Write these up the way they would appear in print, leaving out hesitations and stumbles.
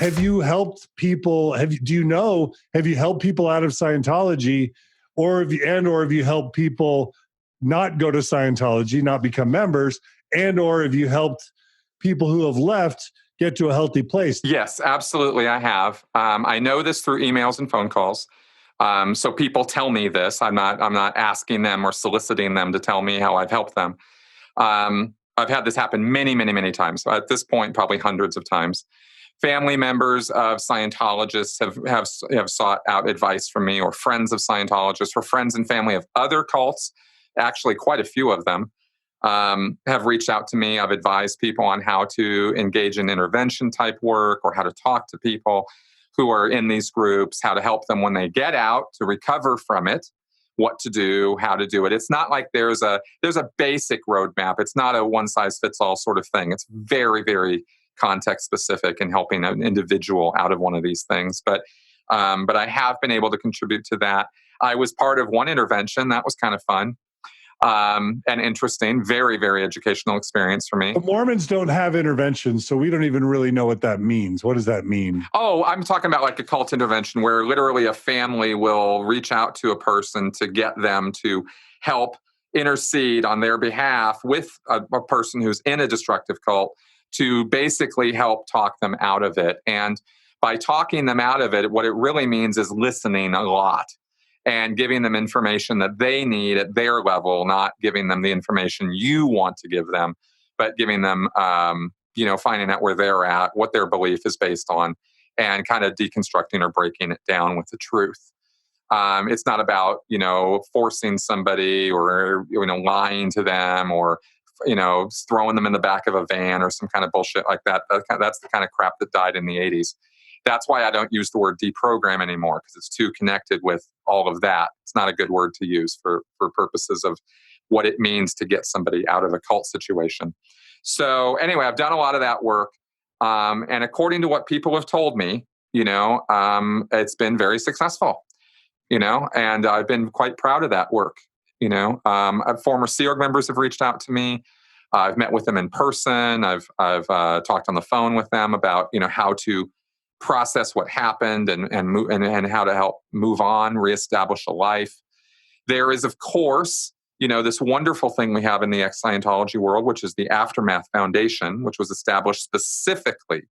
have you helped people? Have you helped people out of Scientology, or have you helped people not go to Scientology, not become members, or have you helped people who have left get to a healthy place? Yes, absolutely. I have. I know this through emails and phone calls. So people tell me this. I'm not asking them or soliciting them to tell me how I've helped them. I've had this happen many, many, many times. At this point, probably hundreds of times. Family members of Scientologists have sought out advice from me, or friends of Scientologists, or friends and family of other cults. Actually, quite a few of them have reached out to me. I've advised people on how to engage in intervention type work, or how to talk to people who are in these groups, how to help them when they get out to recover from it, what to do, how to do it. It's not like there's a basic roadmap. It's not a one size fits all sort of thing. It's very, very context specific in helping an individual out of one of these things. But I have been able to contribute to that. I was part of one intervention that was kind of fun. And interesting, very, very educational experience for me. The Mormons don't have interventions, so we don't even really know what that means. What does that mean? Oh, I'm talking about like a cult intervention where literally a family will reach out to a person to get them to help intercede on their behalf with a person who's in a destructive cult to basically help talk them out of it. And by talking them out of it, what it really means is listening a lot and giving them information that they need at their level, not giving them the information you want to give them, but giving them, finding out where they're at, what their belief is based on, and kind of deconstructing or breaking it down with the truth. It's not about, forcing somebody or, lying to them or, throwing them in the back of a van or some kind of bullshit like that. That's the kind of crap that died in the 80s. That's why I don't use the word deprogram anymore, because it's too connected with all of that. It's not a good word to use for purposes of what it means to get somebody out of a cult situation. So anyway, I've done a lot of that work. And according to what people have told me, it's been very successful, and I've been quite proud of that work. Former Sea Org members have reached out to me. I've met with them in person. I've talked on the phone with them about, how to process what happened and how to help move on, reestablish a life. There is, of course, this wonderful thing we have in the ex-Scientology world, which is the Aftermath Foundation, which was established specifically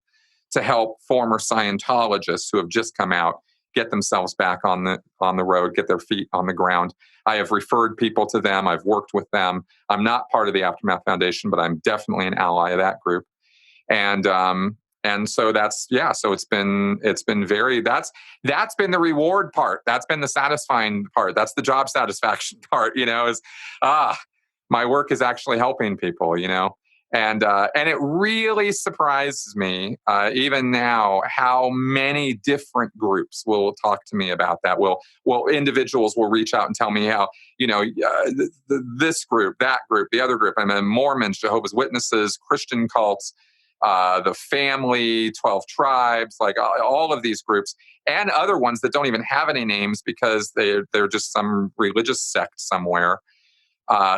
to help former Scientologists who have just come out get themselves back on the road, get their feet on the ground. I have referred people to them. I've worked with them. I'm not part of the Aftermath Foundation, but I'm definitely an ally of that group. And so so it's been that's been the reward part. That's been the satisfying part. That's the job satisfaction part, my work is actually helping people, and it really surprises me, even now, how many different groups will talk to me about that. Individuals will reach out and tell me how, this group, that group, the other group, Mormons, Jehovah's Witnesses, Christian cults, the family, 12 tribes, like all of these groups, and other ones that don't even have any names because they're just some religious sect somewhere,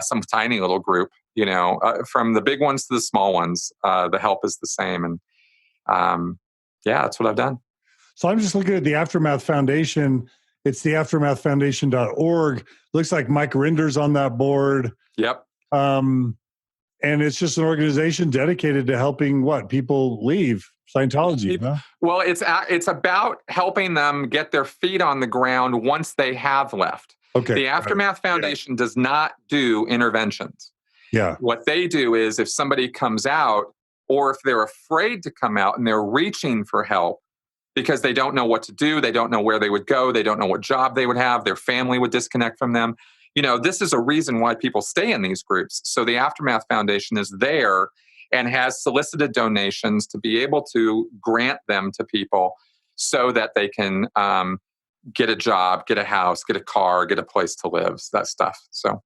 some tiny little group, from the big ones to the small ones, the help is the same. And that's what I've done. So I'm just looking at the Aftermath Foundation. It's the aftermathfoundation.org. Looks like Mike Rinder's on that board. Yep. And it's just an organization dedicated to helping people leave Scientology. Huh? Well, it's about helping them get their feet on the ground once they have left. Okay. The Aftermath Foundation does not do interventions. Yeah. What they do is if somebody comes out, or if they're afraid to come out and they're reaching for help because they don't know what to do, they don't know where they would go, they don't know what job they would have, their family would disconnect from them. This is a reason why people stay in these groups. So the Aftermath Foundation is there and has solicited donations to be able to grant them to people so that they can get a job, get a house, get a car, get a place to live, that stuff. So